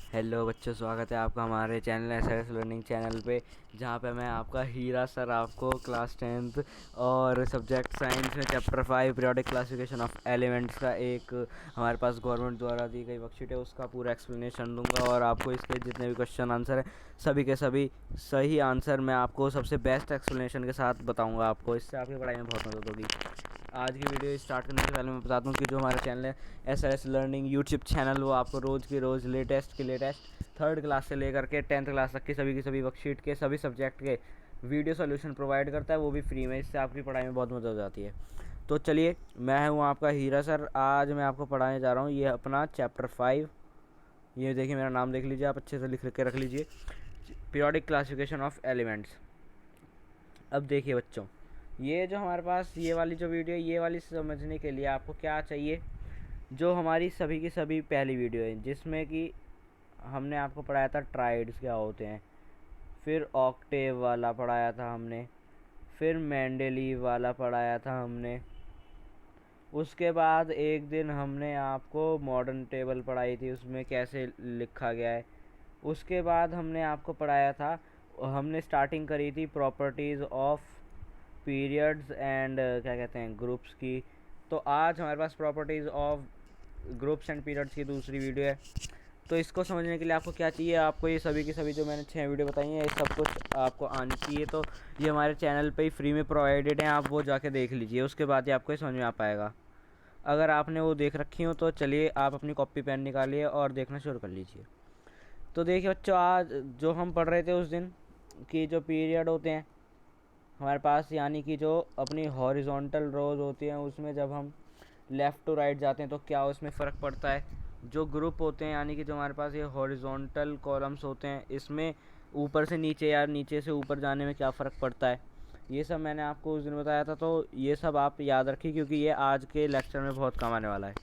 Hello बच्चों, स्वागत है आपका हमारे चैनल एसआरएस लर्निंग चैनल पे, जहाँ पे मैं आपका हीरा सर आपको क्लास 10th और सब्जेक्ट साइंस में chapter 5 periodic classification of elements का एक हमारे पास गवर्नमेंट द्वारा दी गई वर्कशीट है, उसका पूरा एक्सप्लेनेशन दूंगा। और आपको इसके जितने भी क्वेश्चन आंसर हैं, सभी के सभी सही आंसर मैं आपको सबसे बेस्ट एक्सप्लेनेशन के साथ बताऊँगा आपको। इससे आपकी पढ़ाई में बहुत मदद होगी। आज की वीडियो स्टार्ट करने से पहले मैं बता दूं कि जो हमारा चैनल है एसआरएस लर्निंग यूट्यूब चैनल, वो आपको रोज़ की रोज़ लेटेस्ट थर्ड क्लास से लेकर के 10th क्लास तक की सभी वर्कशीट के सभी सब्जेक्ट के वीडियो सोल्यूशन प्रोवाइड करता है, वो भी फ्री में। इससे आपकी पढ़ाई में बहुत मदद हो जाती है। तो चलिए, मैं हूँ आपका हीरा सर। आज मैं आपको पढ़ाने जा रहा हूँ ये अपना चैप्टर 5। ये देखिए, मेरा नाम देख लीजिए, आप अच्छे से लिख के रख लीजिए, पीरियोडिक क्लासिफिकेशन ऑफ एलिमेंट्स। अब देखिए बच्चों, ये जो हमारे पास ये वाली जो वीडियो है, ये वाली समझने के लिए आपको क्या चाहिए, जो हमारी सभी की सभी पहली वीडियो है, जिसमें कि हमने आपको पढ़ाया था ट्राइड्स क्या होते हैं, फिर ऑक्टेव वाला पढ़ाया था हमने, फिर मेंडेलीव वाला पढ़ाया था हमने। उसके बाद एक दिन हमने आपको मॉडर्न टेबल पढ़ाई थी, उसमें कैसे लिखा गया है। उसके बाद हमने आपको पढ़ाया था, हमने स्टार्टिंग करी थी प्रॉपर्टीज़ ऑफ पीरियड्स एंड क्या कहते हैं ग्रुप्स की। तो आज हमारे पास properties of groups and periods की दूसरी वीडियो है। तो इसको समझने के लिए आपको क्या चाहिए, आपको ये सभी की सभी जो मैंने 6 वीडियो बताई हैं, ये सब कुछ आपको आनी चाहिए। तो ये हमारे चैनल पे ही फ्री में प्रोवाइडेड हैं, आप वो जाके देख लीजिए, उसके बाद ही आपको ये समझ में आ पाएगा। अगर आपने वो देख रखी हो तो चलिए आप अपनी कॉपी पेन निकालिए और देखना शुरू कर लीजिए। तो देखिए बच्चों, आज जो हम पढ़ रहे थे उस दिन कि जो पीरियड होते हैं हमारे पास, यानी कि जो अपनी हॉरिजॉन्टल रोज होती हैं, उसमें जब हम लेफ़्ट टू राइट जाते हैं तो क्या उसमें फ़र्क पड़ता है। जो ग्रुप होते हैं, यानी कि जो हमारे पास ये हॉरिजॉन्टल कॉलम्स होते हैं, इसमें ऊपर से नीचे या नीचे से ऊपर जाने में क्या फ़र्क पड़ता है, ये सब मैंने आपको उस दिन बताया था। तो ये सब आप याद रखिए, क्योंकि ये आज के लेक्चर में बहुत काम आने वाला है।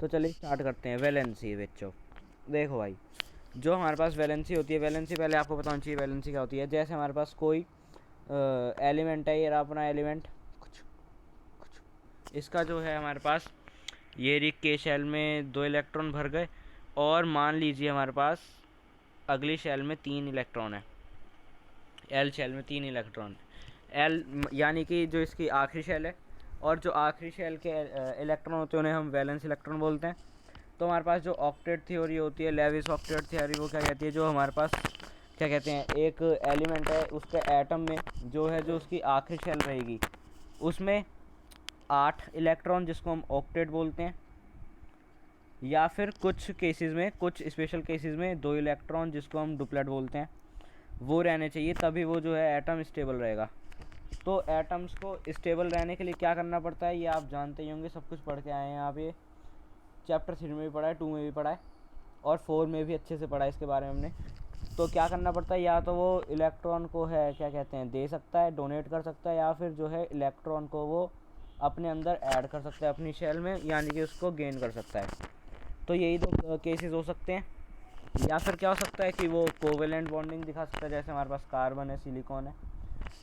तो चलिए स्टार्ट करते हैं। वैलेंसी बच्चों, देखो भाई, जो हमारे पास वैलेंसी होती है, वैलेंसी पहले आपको बताना चाहिए वैलेंसी क्या होती है। जैसे हमारे पास कोई एलिमेंट है, ये रहा अपना एलिमेंट कुछ कुछ, इसका जो है हमारे पास ये रिक के शेल में 2 इलेक्ट्रॉन भर गए, और मान लीजिए हमारे पास अगली शेल में 3 इलेक्ट्रॉन है, एल शेल में 3 इलेक्ट्रॉन। एल यानी कि जो इसकी आखिरी शेल है, और जो आखिरी शेल के इलेक्ट्रॉन होते हैं उन्हें हम वैलेंस इलेक्ट्रॉन बोलते हैं। तो हमारे पास जो ऑक्टेट थ्योरी होती है, लेविस ऑक्टेट थ्योरी, वो क्या कहती है, जो हमारे पास क्या कहते हैं, एक एलिमेंट है, उसके एटम में जो है, जो उसकी आखिरी शेल रहेगी, उसमें 8 इलेक्ट्रॉन, जिसको हम ऑक्टेट बोलते हैं, या फिर कुछ केसेस में, कुछ स्पेशल केसेस में 2 इलेक्ट्रॉन, जिसको हम डुप्लेट बोलते हैं, वो रहने चाहिए, तभी वो जो है एटम स्टेबल रहेगा। तो एटम्स को स्टेबल रहने के लिए क्या करना पड़ता है, ये आप जानते ही होंगे, सब कुछ पढ़ के आए हैं आप। ये चैप्टर 3 में भी पढ़ा है, 2 में भी पढ़ा है, और 4 में भी अच्छे से पढ़ा है इसके बारे में हमने। तो क्या करना पड़ता है, या तो वो इलेक्ट्रॉन को है क्या कहते हैं दे सकता है, डोनेट कर सकता है, या फिर जो है इलेक्ट्रॉन को वो अपने अंदर ऐड कर सकता है अपनी शेल में, यानी कि उसको गेन कर सकता है। तो यही दो केसेस हो सकते हैं। या फिर क्या हो सकता है कि वो कोवेलेंट बॉन्डिंग दिखा सकता है, जैसे हमारे पास कार्बन है, सिलिकॉन है।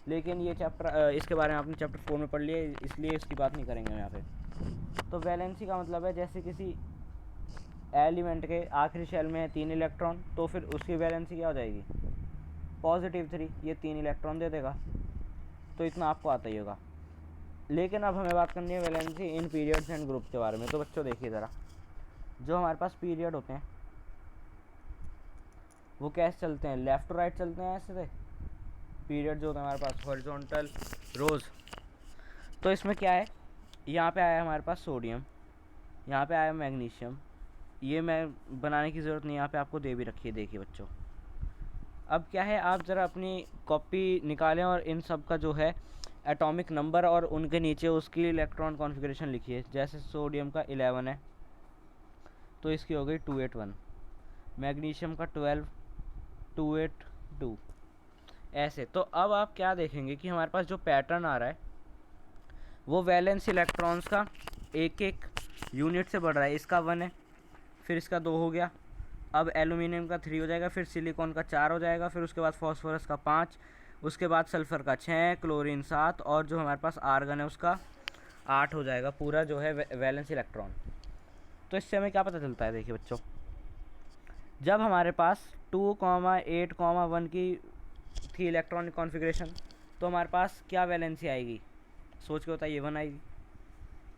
लेकिन ये चैप्टर, इसके बारे में आपने चैप्टर 4 में पढ़ लिया, इसलिए इसकी बात नहीं करेंगे हम यहाँ पे। तो वैलेंसी का मतलब है, जैसे किसी एलिमेंट के आखिरी शेल में है 3 इलेक्ट्रॉन, तो फिर उसकी वैलेंसी क्या हो जाएगी, +3। ये 3 इलेक्ट्रॉन दे देगा। तो इतना आपको आता ही होगा। लेकिन अब हमें बात करनी है valency in periods and group के बारे में। तो बच्चों देखिए ज़रा, जो हमारे पास पीरियड होते हैं वो कैसे चलते हैं, लेफ़्ट टू राइट चलते हैं ऐसे से। पीरियड जो होता है हमारे पास हॉरिजॉन्टल रोज़। तो इसमें क्या है, यहाँ पे आया हमारे पास सोडियम, यहाँ पे आया मैग्नीशियम। ये मैं बनाने की ज़रूरत नहीं, यहाँ पे आपको दे भी रखी है, देखिए बच्चों। अब क्या है, आप ज़रा अपनी कॉपी निकालें और इन सब का जो है एटॉमिक नंबर और उनके नीचे उसकी इलेक्ट्रॉन कॉन्फ़िगरेशन लिखिए। जैसे सोडियम का 11 है, तो इसकी हो गई 281। मैग्नीशियम का 12, 282, ऐसे। तो अब आप क्या देखेंगे कि हमारे पास जो पैटर्न आ रहा है, वो वैलेंस इलेक्ट्रॉन्स का एक एक यूनिट से बढ़ रहा है। इसका 1 है, फिर इसका 2 हो गया, अब एलुमिनियम का 3 हो जाएगा, फिर सिलिकॉन का 4 हो जाएगा, फिर उसके बाद फॉस्फोरस का 5, उसके बाद सल्फ़र का 6, क्लोरीन 7, और जो हमारे पास आर्गन है उसका 8 हो जाएगा, पूरा जो है वैलेंस इलेक्ट्रॉन। तो इससे हमें क्या पता चलता है, देखिए बच्चों, जब हमारे पास 2,8,1 की थी इलेक्ट्रॉनिक कॉन्फ़िगरेशन, तो हमारे पास क्या वैलेंसी आएगी, सोच के बताइए, 1 आएगी।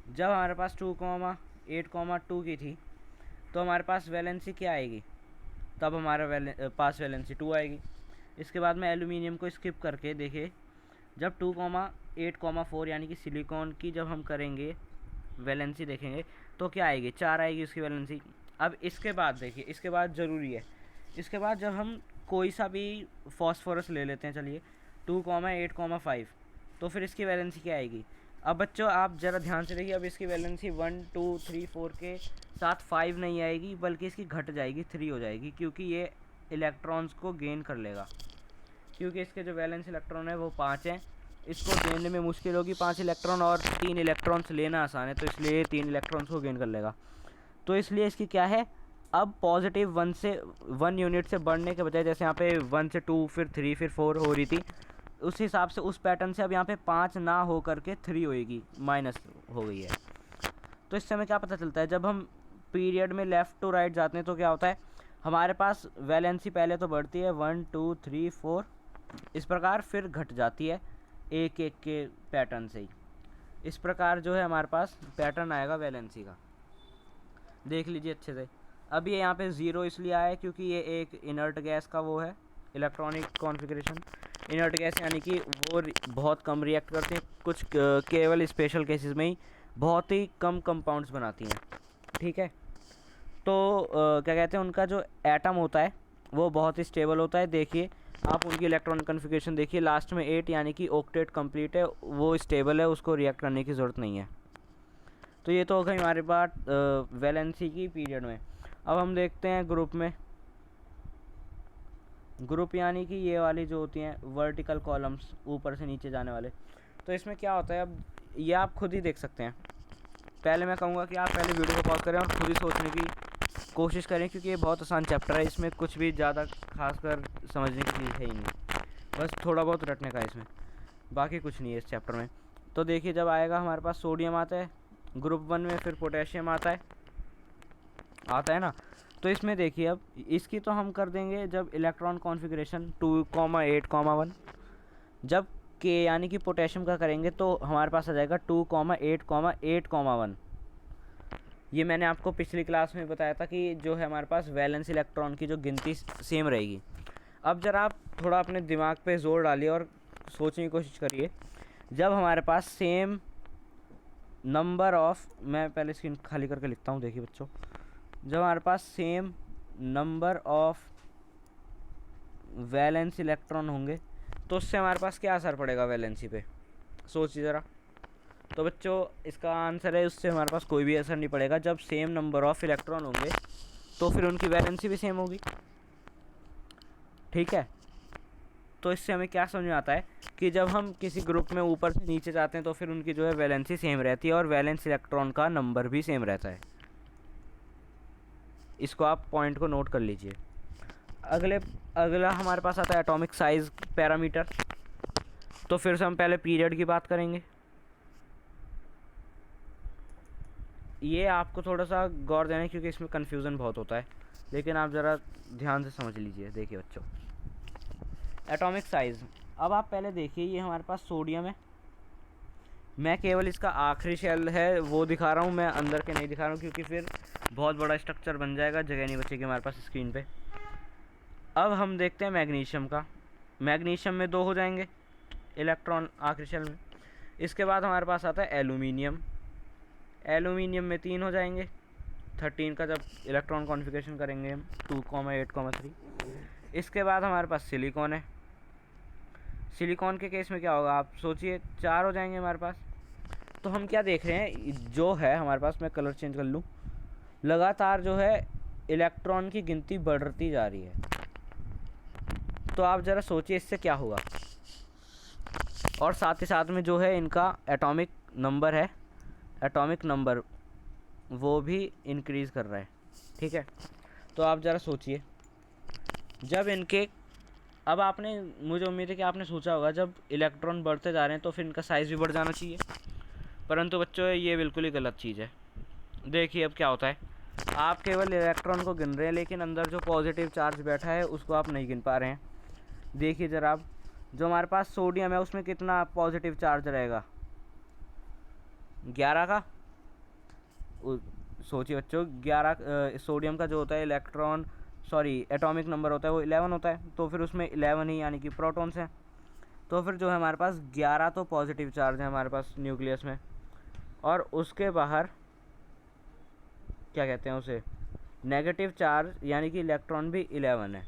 जब हमारे पास 2,8,2 की थी तो हमारे पास वैलेंसी क्या आएगी, तब हमारा पास वैलेंसी 2 आएगी। इसके बाद में एल्यूमिनियम को स्किप करके देखिए, जब 2,8,4 यानी कि सिलिकॉन की जब हम करेंगे वैलेंसी देखेंगे तो क्या आएगी, 4 आएगी उसकी वैलेंसी। अब इसके बाद देखिए, इसके बाद ज़रूरी है, इसके बाद जब हम कोई सा भी फॉस्फोरस ले लेते हैं, चलिए 2,8,5, तो फिर इसकी वैलेंसी क्या आएगी। अब बच्चों आप ज़रा ध्यान से देखिए, अब इसकी वैलेंसी 1 2 3 4 के साथ 5 नहीं आएगी, बल्कि इसकी घट जाएगी, 3 हो जाएगी, क्योंकि ये इलेक्ट्रॉन्स को गेन कर लेगा, क्योंकि इसके जो वैलेंस इलेक्ट्रॉन है वो 5 हैं, इसको देने में मुश्किल होगी 5 इलेक्ट्रॉन, और 3 इलेक्ट्रॉन्स लेना आसान है, तो इसलिए 3 इलेक्ट्रॉन्स को गेन कर लेगा। तो इसलिए इसकी क्या है, अब पॉजिटिव 1 यूनिट से बढ़ने के बजाय, जैसे यहाँ पे 1 से 2 फिर 3 फिर 4 हो रही थी, उस हिसाब से उस पैटर्न से अब यहाँ पे 5 ना हो करके 3 होएगी, माइनस हो गई है। तो इससे हमें क्या पता चलता है, जब हम पीरियड में लेफ़्ट टू राइट जाते हैं तो क्या होता है, हमारे पास वैलेंसी पहले तो बढ़ती है 1 2 3 4 इस प्रकार, फिर घट जाती है एक एक के पैटर्न से ही। इस प्रकार जो है हमारे पास पैटर्न आएगा वैलेंसी का, देख लीजिए अच्छे से। अब ये यहाँ पे 0 इसलिए आया है क्योंकि ये एक इनर्ट गैस का वो है इलेक्ट्रॉनिक कॉन्फ़िगरेशन। इनर्ट गैस यानी कि वो बहुत कम रिएक्ट करती हैं, कुछ केवल स्पेशल केसेस में ही बहुत ही कम कंपाउंड्स बनाती हैं, ठीक है। तो क्या कहते हैं, उनका जो एटम होता है वो बहुत ही स्टेबल होता है। देखिए आप उनकी इलेक्ट्रॉनिक कॉन्फ़िगरेशन देखिए, लास्ट में 8 यानी कि ऑक्टेट कंप्लीट है, वो स्टेबल है, उसको रिएक्ट करने की ज़रूरत नहीं है। तो ये तो हो गई हमारी बात वैलेंसी की पीरियड में। अब हम देखते हैं ग्रुप में। ग्रुप यानी कि ये वाली जो होती हैं वर्टिकल कॉलम्स, ऊपर से नीचे जाने वाले। तो इसमें क्या होता है, अब ये आप खुद ही देख सकते हैं। पहले मैं कहूँगा कि आप पहले वीडियो को पॉज करें और खुद ही सोचने की कोशिश करें, क्योंकि ये बहुत आसान चैप्टर है, इसमें कुछ भी ज़्यादा खासकर समझने की चीज़ है ही नहीं, बस थोड़ा बहुत रटने का इसमें, बाकी कुछ नहीं है इस चैप्टर में। तो देखिए, जब आएगा हमारे पास सोडियम आता है ग्रुप 1 में, फिर पोटेशियम आता है ना। तो इसमें देखिए, अब इसकी तो हम कर देंगे जब इलेक्ट्रॉन कॉन्फ़िगरेशन 2,8,1, जब के यानी कि पोटेशियम का करेंगे तो हमारे पास आ जाएगा 2,8,8,1। ये मैंने आपको पिछली क्लास में बताया था कि जो है हमारे पास वैलेंस इलेक्ट्रॉन की जो गिनती सेम रहेगी। अब ज़रा आप थोड़ा अपने दिमाग पे जोर डालिए और सोचने की कोशिश करिए, जब हमारे पास सेम नंबर ऑफ, मैं पहले स्क्रीन खाली करके लिखता हूँ, देखिए बच्चों, जब हमारे पास same number of valence electron होंगे तो उससे हमारे पास क्या असर पड़ेगा वैलेंसी पे, सोचिए ज़रा। तो बच्चों इसका आंसर है, उससे हमारे पास कोई भी असर नहीं पड़ेगा। जब सेम नंबर ऑफ इलेक्ट्रॉन होंगे तो फिर उनकी वैलेंसी भी सेम होगी, ठीक है। तो इससे हमें क्या समझ में आता है कि जब हम किसी ग्रुप में ऊपर से नीचे जाते हैं तो फिर उनकी जो है वैलेंसी सेम रहती है और वैलेंस इलेक्ट्रॉन का नंबर भी सेम रहता है। इसको आप पॉइंट को नोट कर लीजिए। अगला हमारे पास आता है एटॉमिक साइज़ पैरामीटर। तो फिर से हम पहले पीरियड की बात करेंगे। ये आपको थोड़ा सा गौर देना है क्योंकि इसमें कन्फ्यूज़न बहुत होता है, लेकिन आप ज़रा ध्यान से समझ लीजिए। देखिए बच्चों, एटॉमिक साइज़, अब आप पहले देखिए, ये हमारे पास सोडियम है, मैं केवल इसका आखिरी शेल है वो दिखा रहा हूँ, मैं अंदर के नहीं दिखा रहा हूँ क्योंकि फिर बहुत बड़ा स्ट्रक्चर बन जाएगा, जगह नहीं बचेगी हमारे पास स्क्रीन पे। अब हम देखते हैं मैग्नीशियम का। मैग्नीशियम में 2 हो जाएंगे इलेक्ट्रॉन आखिरी शेल में। इसके बाद हमारे पास आता है एल्यूमिनियम। एल्यूमिनियम में 3 हो जाएंगे 13 का, जब इलेक्ट्रॉन कॉन्फ़िगरेशन करेंगे हम 2,8,3। इसके बाद हमारे पास सिलिकॉन है। सिलिकॉन के केस में क्या होगा, आप सोचिए, 4 हो जाएंगे हमारे पास। तो हम क्या देख रहे हैं, जो है हमारे पास, मैं कलर चेंज कर लूँ, लगातार जो है इलेक्ट्रॉन की गिनती बढ़ती जा रही है। तो आप ज़रा सोचिए इससे क्या होगा, और साथ ही साथ में जो है इनका एटॉमिक नंबर है, एटॉमिक नंबर वो भी इंक्रीज़ कर रहा है, ठीक है। तो आप ज़रा सोचिए, जब इनके, अब आपने, मुझे उम्मीद है कि आपने सोचा होगा, जब इलेक्ट्रॉन बढ़ते जा रहे हैं तो फिर इनका साइज़ भी बढ़ जाना चाहिए, परंतु बच्चों ये बिल्कुल ही गलत चीज़ है। देखिए अब क्या होता है, आप केवल इलेक्ट्रॉन को गिन रहे हैं, लेकिन अंदर जो पॉजिटिव चार्ज बैठा है उसको आप नहीं गिन पा रहे हैं। देखिए ज़रा आप, जो हमारे पास सोडियम है उसमें कितना पॉजिटिव चार्ज रहेगा, 11 का। सोचिए बच्चों, 11 सोडियम का जो होता है इलेक्ट्रॉन सॉरी एटॉमिक नंबर होता है वो 11 होता है, तो फिर उसमें 11 ही यानी कि प्रोटॉन्स हैं। तो फिर जो है हमारे पास 11 तो पॉजिटिव चार्ज है हमारे पास न्यूक्लियस में, और उसके बाहर क्या कहते हैं उसे, नेगेटिव चार्ज यानी कि इलेक्ट्रॉन भी 11 है,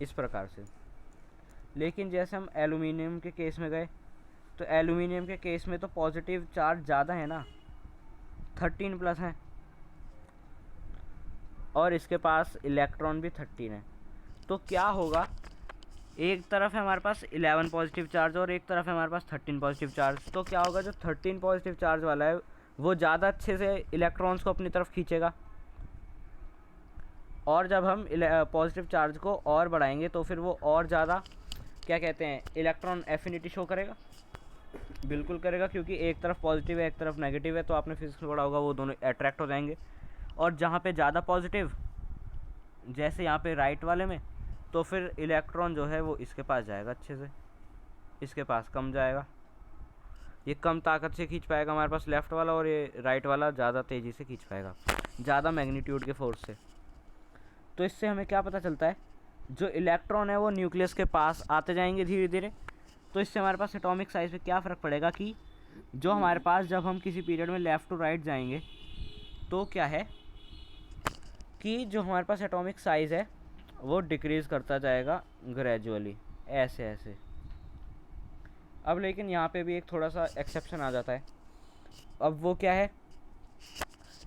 इस प्रकार से। लेकिन जैसे हम एल्यूमिनियम के केस में गए, तो एल्यूमिनियम के केस में तो पॉजिटिव चार्ज ज़्यादा है ना, 13+ है, और इसके पास इलेक्ट्रॉन भी 13 है। तो क्या होगा, एक तरफ है हमारे पास 11 पॉजिटिव चार्ज और एक तरफ है हमारे पास 13 पॉजिटिव चार्ज। तो क्या होगा, जो 13 पॉजिटिव चार्ज वाला है वो ज़्यादा अच्छे से इलेक्ट्रॉन्स को अपनी तरफ खींचेगा, और जब हम पॉजिटिव चार्ज को और बढ़ाएंगे तो फिर वो और ज़्यादा क्या कहते हैं, इलेक्ट्रॉन एफिनिटी शो करेगा। बिल्कुल करेगा, क्योंकि एक तरफ पॉजिटिव है एक तरफ नेगेटिव है, तो आपने फिजिक्स में पढ़ा होगा वो दोनों अट्रैक्ट हो जाएंगे। और जहाँ पे ज़्यादा पॉजिटिव, जैसे यहाँ पे राइट वाले में, तो फिर इलेक्ट्रॉन जो है वो इसके पास जाएगा अच्छे से, इसके पास कम जाएगा, ये कम ताकत से खींच पाएगा हमारे पास लेफ़्ट वाला, और ये राइट वाला ज़्यादा तेज़ी से खींच पाएगा, ज़्यादा मैग्नीट्यूड के फोर्स से। तो इससे हमें क्या पता चलता है, जो इलेक्ट्रॉन है वो न्यूक्लियस के पास आते जाएंगे धीरे धीरे। तो इससे हमारे पास एटॉमिक साइज़ पे क्या फ़र्क पड़ेगा कि जो हमारे पास जब हम किसी पीरियड में लेफ़्ट टू राइट जाएंगे, तो क्या है कि जो हमारे पास एटॉमिक साइज़ है वो डिक्रीज़ करता जाएगा ग्रेजुअली, ऐसे ऐसे। अब लेकिन यहाँ पे भी एक थोड़ा सा एक्सेप्शन आ जाता है। अब वो क्या है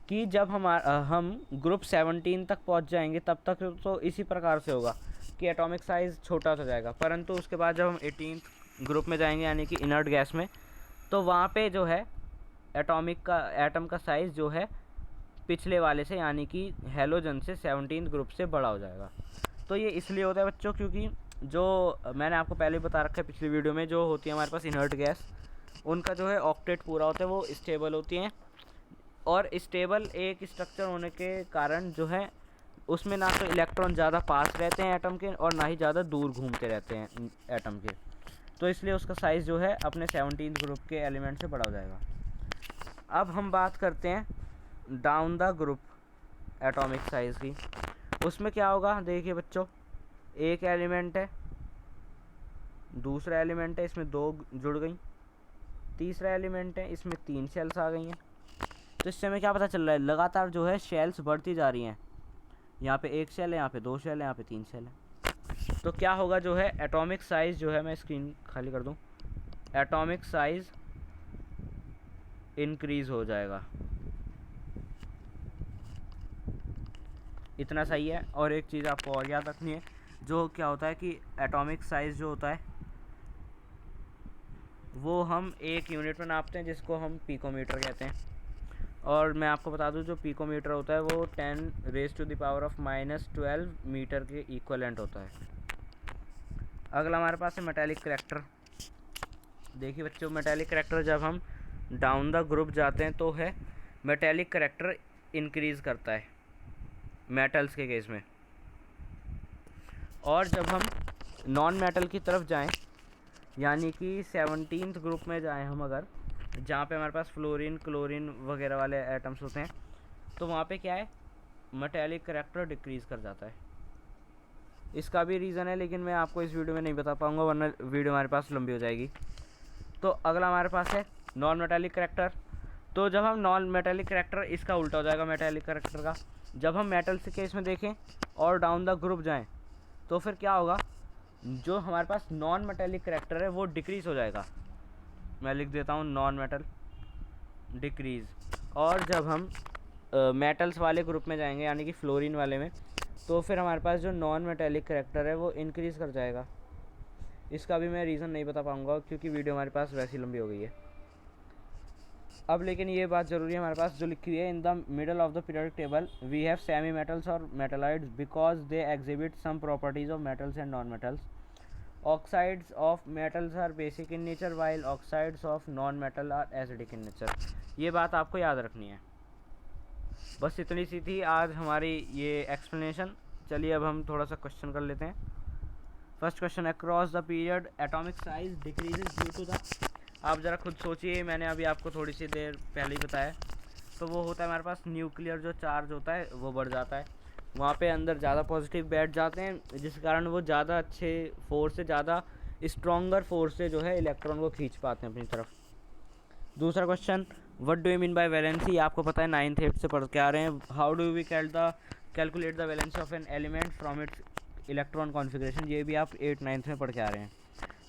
कि जब हम ग्रुप 17 तक पहुँच जाएंगे, तब तक तो इसी प्रकार से होगा कि एटॉमिक साइज़ छोटा होता जाएगा। परंतु उसके बाद जब हम 18th ग्रुप में जाएंगे यानी कि इनर्ट गैस में, तो वहाँ पे जो है एटम का साइज़ जो है पिछले वाले से यानी कि हेलोजन से 17th ग्रुप से बड़ा हो जाएगा। तो ये इसलिए होता है बच्चों, क्योंकि जो मैंने आपको पहले बता रखा है पिछली वीडियो में, जो होती है हमारे पास इनर्ट गैस, उनका जो है ऑक्टेट पूरा होता है, वो स्टेबल होती हैं। और स्टेबल एक स्ट्रक्चर होने के कारण जो है उसमें ना तो इलेक्ट्रॉन ज़्यादा पास रहते हैं एटम के, और ना ही ज़्यादा दूर घूमते रहते हैं एटम के। तो इसलिए उसका साइज़ जो है अपने 17th ग्रुप के एलिमेंट से बड़ा हो जाएगा। अब हम बात करते हैं down the group atomic size की। उसमें क्या होगा, देखिए बच्चों, एक एलिमेंट है, दूसरा एलिमेंट है, इसमें 2 जुड़ गई, तीसरा एलिमेंट है, इसमें 3 शेल्स आ गई हैं। तो इससे हमें क्या पता चल रहा है, लगातार जो है शेल्स बढ़ती जा रही हैं। यहाँ पे 1 शेल है, यहाँ पे 2 शेल है, यहाँ पे 3 शेल है। तो क्या होगा, जो है एटॉमिक साइज़ जो है, मैं स्क्रीन खाली कर दूँ, एटॉमिक साइज़ इंक्रीज़ हो जाएगा। इतना सही है। और एक चीज़ आपको और याद रखनी है, जो क्या होता है कि एटॉमिक साइज़ जो होता है वो हम एक यूनिट में नापते हैं, जिसको हम पिकोमीटर कहते हैं। और मैं आपको बता दूं, जो पिकोमीटर होता है वो 10⁻⁻12 मीटर के इक्वलेंट होता है। अगला हमारे पास है मेटालिक करैक्टर। देखिए बच्चों, मेटालिक करैक्टर जब हम डाउन द ग्रुप जाते हैं तो है मेटालिक करैक्टर इंक्रीज़ करता है मेटल्स के केस में। और जब हम नॉन मेटल की तरफ जाएं, यानी कि 17th ग्रुप में जाएं हम अगर, जहाँ पे हमारे पास फ्लोरीन क्लोरीन वगैरह वाले एटम्स होते हैं, तो वहाँ पे क्या है, मेटालिक करैक्टर डिक्रीज़ कर जाता है। इसका भी रीज़न है, लेकिन मैं आपको इस वीडियो में नहीं बता पाऊँगा, वरना वीडियो हमारे पास लंबी हो जाएगी। तो अगला हमारे पास है नॉन मेटालिक करैक्टर। तो जब हम नॉन मेटालिक करैक्टर, इसका उल्टा हो जाएगा मेटालिक करैक्टर का। जब हम मेटल्स के केस में देखें और डाउन द ग्रुप जाएं, तो फिर क्या होगा, जो हमारे पास नॉन मेटालिक करैक्टर है वो डिक्रीज़ हो जाएगा। मैं लिख देता हूँ नॉन मेटल डिक्रीज़। और जब हम मेटल्स वाले ग्रुप में जाएंगे यानी कि फ्लोरीन वाले में, तो फिर हमारे पास जो नॉन मेटालिक करैक्टर है वो इंक्रीज़ कर जाएगा। इसका भी मैं रीज़न नहीं बता पाऊँगा, क्योंकि वीडियो हमारे पास वैसी लंबी हो गई है। अब लेकिन ये बात ज़रूरी है, हमारे पास जो लिखी हुई है, in the middle of the periodic table we have semi metals और metalloids because they exhibit some properties of metals and non metals. Oxides of metals are basic in nature while oxides of non metal are acidic in nature. ये बात आपको याद रखनी है। बस इतनी सी थी आज हमारी ये एक्सप्लेनेशन। चलिए अब हम थोड़ा सा क्वेश्चन कर लेते हैं। First question, across the period atomic size decreases due to the. आप ज़रा खुद सोचिए, मैंने अभी आपको थोड़ी सी देर पहले ही बताया। तो वो होता है हमारे पास न्यूक्लियर जो चार्ज होता है वो बढ़ जाता है, वहाँ पे अंदर ज़्यादा पॉजिटिव बैठ जाते हैं, जिस कारण वो ज़्यादा अच्छे फोर्स से, ज़्यादा स्ट्रॉन्गर फोर्स से जो है इलेक्ट्रॉन को खींच पाते हैं अपनी तरफ। दूसरा question, what do you mean bye valency. आपको पता है 9th 8th से पढ़ के आ रहे हैं। How do we calculate the valency of an element from its electron configuration. ये भी आप 8th 9th में पढ़ के आ रहे हैं।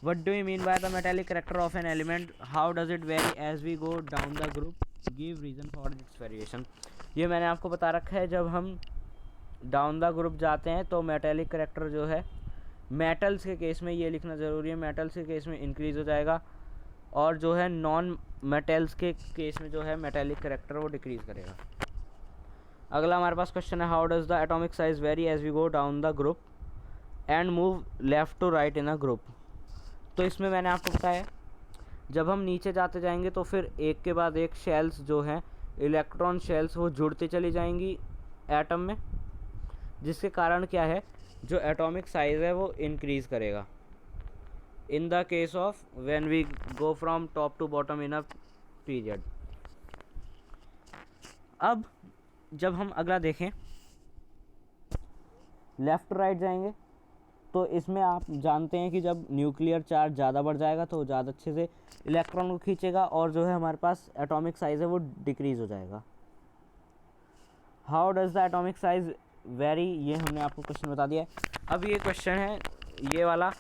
What do you mean by the metallic character of an element, how does it vary as we go down the group, give reason for its variation. ये मैंने आपको बता रखा है, जब हम डाउन द ग्रुप जाते हैं तो मेटालिक करेक्टर जो है मेटल्स के केस में, ये लिखना ज़रूरी है, मेटल्स के केस में इंक्रीज़ हो जाएगा, और जो है नॉन मेटल्स के केस में जो है मेटालिक करेक्टर वो डिक्रीज़ करेगा। अगला हमारे पास क्वेश्चन है, how does the atomic size vary as we go down the group and move left to right in a group. तो इसमें मैंने आपको बताया, जब हम नीचे जाते जाएंगे तो फिर एक के बाद एक शेल्स जो हैं, इलेक्ट्रॉन शेल्स, वो जुड़ती चली जाएंगी एटम में, जिसके कारण क्या है, जो एटॉमिक साइज़ है वो इंक्रीज़ करेगा in the case of when we go from top to bottom in a period. अब जब हम अगला देखें, लेफ़्ट राइट जाएंगे, तो इसमें आप जानते हैं कि जब न्यूक्लियर चार्ज ज़्यादा बढ़ जाएगा तो ज़्यादा अच्छे से इलेक्ट्रॉन को खींचेगा, और जो है हमारे पास एटॉमिक साइज़ है वो डिक्रीज़ हो जाएगा। How does the atomic size very, ये हमने आपको क्वेश्चन बता दिया है। अब ये क्वेश्चन है, ये वाला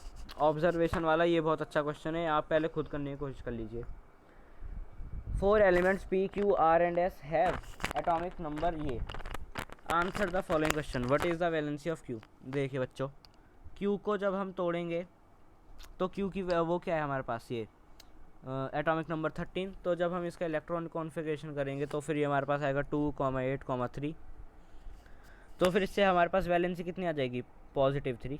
ऑब्जर्वेशन वाला, ये बहुत अच्छा क्वेश्चन है, आप पहले खुद करने की कोशिश कर लीजिए। 4 elements P, Q, R and S have atomic number ये। Answer the following question, what is the valency of Q। देखिए बच्चों, Q को जब हम तोड़ेंगे तो Q की वो क्या है हमारे पास, ये एटॉमिक नंबर 13। तो जब हम इसका इलेक्ट्रॉन कॉन्फ़िगरेशन करेंगे तो फिर ये हमारे पास आएगा 2, 8, 3। तो फिर इससे हमारे पास वैलेंसी कितनी आ जाएगी, पॉजिटिव 3।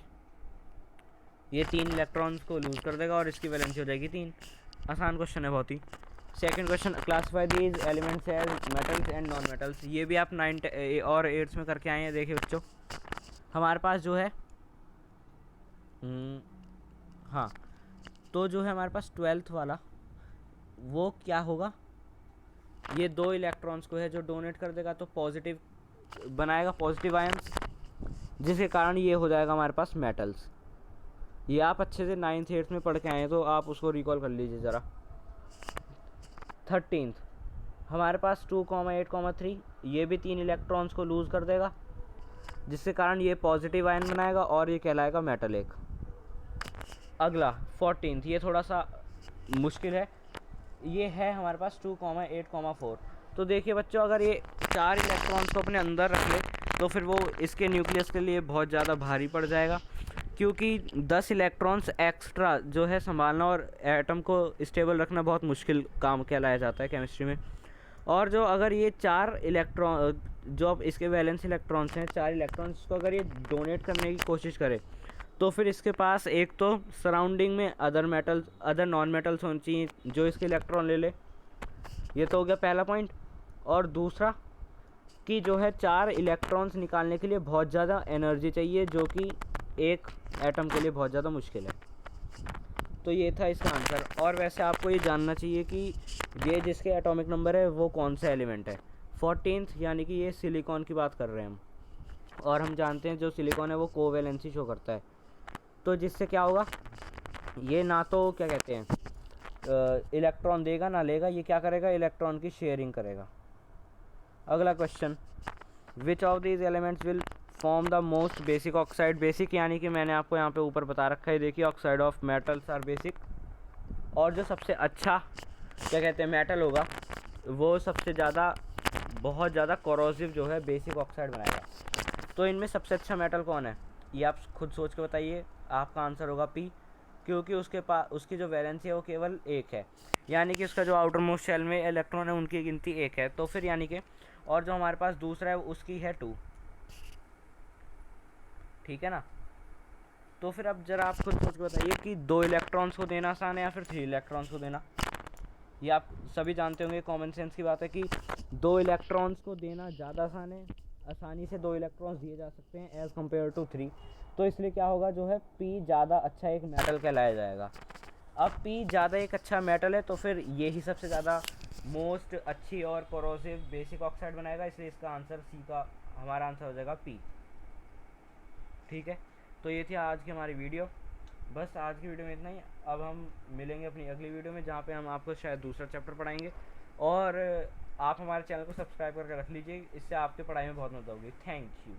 ये 3 इलेक्ट्रॉन्स को लूज़ कर देगा और इसकी वैलेंसी हो जाएगी 3। आसान क्वेश्चन है बहुत ही। Second question, classify these elements as metals and non metals. ये भी आप 9th और 8th में करके आए हैं। देखिए बच्चों, हमारे पास जो है हाँ, तो जो है हमारे पास 12th वाला वो क्या होगा, ये 2 इलेक्ट्रॉन्स को है जो डोनेट कर देगा, तो पॉजिटिव बनाएगा, पॉजिटिव आयंस, जिसके कारण ये हो जाएगा हमारे पास मेटल्स। ये आप अच्छे से 9th 8th में पढ़ के आए हैं, तो आप उसको रिकॉल कर लीजिए ज़रा। 13th हमारे पास 2, 8, 3, ये भी 3 इलेक्ट्रॉन्स को लूज़ कर देगा, जिसके कारण ये पॉजिटिव आयन बनाएगा और ये कहलाएगा मेटल एक। अगला 14th, ये थोड़ा सा मुश्किल है, ये है हमारे पास 2, 8, 4। तो देखिए बच्चों, अगर ये 4 इलेक्ट्रॉन्स को अपने अंदर रख ले तो फिर वो इसके न्यूक्लियस के लिए बहुत ज़्यादा भारी पड़ जाएगा, क्योंकि 10 इलेक्ट्रॉन्स एक्स्ट्रा जो है संभालना और एटम को स्टेबल रखना बहुत मुश्किल काम कहलाया जाता है केमिस्ट्री में। और जो अगर ये 4 इलेक्ट्रॉन, जो अब इसके वैलेंस इलेक्ट्रॉन्स हैं, 4 इलेक्ट्रॉन्स को अगर ये डोनेट करने की कोशिश करे, तो फिर इसके पास एक तो सराउंडिंग में अदर नॉन मेटल्स होनी चाहिए जो इसके इलेक्ट्रॉन ले ले। ये तो हो गया पहला पॉइंट। और दूसरा कि जो है 4 इलेक्ट्रॉन्स निकालने के लिए बहुत ज़्यादा एनर्जी चाहिए, जो कि एक एटम के लिए बहुत ज़्यादा मुश्किल है। तो ये था इसका आंसर। और वैसे आपको ये जानना चाहिए कि ये जिसके एटॉमिक नंबर है वो कौन सा एलिमेंट है, 14th, यानी कि ये सिलिकॉन की बात कर रहे हैं हम। और हम जानते हैं जो सिलिकॉन है वो कोवैलेंसी शो करता है, तो जिससे क्या होगा, ये ना तो क्या कहते हैं इलेक्ट्रॉन देगा ना लेगा, ये क्या करेगा, इलेक्ट्रॉन की शेयरिंग करेगा। अगला question, which of these elements will form the most basic oxide. Basic यानी कि मैंने आपको यहाँ पे ऊपर बता रखा है, देखिए oxide of metals are basic. और जो सबसे अच्छा क्या कहते हैं मेटल होगा, वो सबसे ज़्यादा बहुत ज़्यादा कोरोसिव जो है बेसिक ऑक्साइड बनाएगा। तो इनमें सबसे अच्छा मेटल कौन है, ये आप खुद सोच के बताइए। आपका आंसर होगा पी, क्योंकि उसकी जो वैलेंसी है वो केवल 1 है, यानी कि उसका जो आउटर मोस्ट शेल में इलेक्ट्रॉन है उनकी गिनती 1 है। तो फिर यानी कि, और जो हमारे पास दूसरा है उसकी है 2, ठीक है ना। तो फिर अब ज़रा आप खुद सोच के बताइए कि 2 इलेक्ट्रॉन्स को देना आसान है या फिर 3 इलेक्ट्रॉन्स को देना। ये आप सभी जानते होंगे, कॉमन सेंस की बात है कि 2 इलेक्ट्रॉन्स को देना ज़्यादा आसान है, आसानी से 2 इलेक्ट्रॉन्स दिए जा सकते हैं एज़ कम्पेयर टू 3। तो इसलिए क्या होगा जो है पी ज़्यादा अच्छा एक मेटल कहलाया जाएगा। अब पी ज़्यादा एक अच्छा मेटल है तो फिर यही सबसे ज़्यादा मोस्ट अच्छी और कोरोसिव बेसिक ऑक्साइड बनाएगा, इसलिए इसका आंसर सी का हमारा आंसर हो जाएगा पी। ठीक है, तो ये थी आज की हमारी वीडियो। बस आज की वीडियो में इतना ही। अब हम मिलेंगे अपनी अगली वीडियो में, जहाँ पे हम आपको शायद दूसरा चैप्टर पढ़ाएंगे। और आप हमारे चैनल को सब्सक्राइब करके रख लीजिए, इससे आपके पढ़ाई में बहुत मदद होगी। Thank you.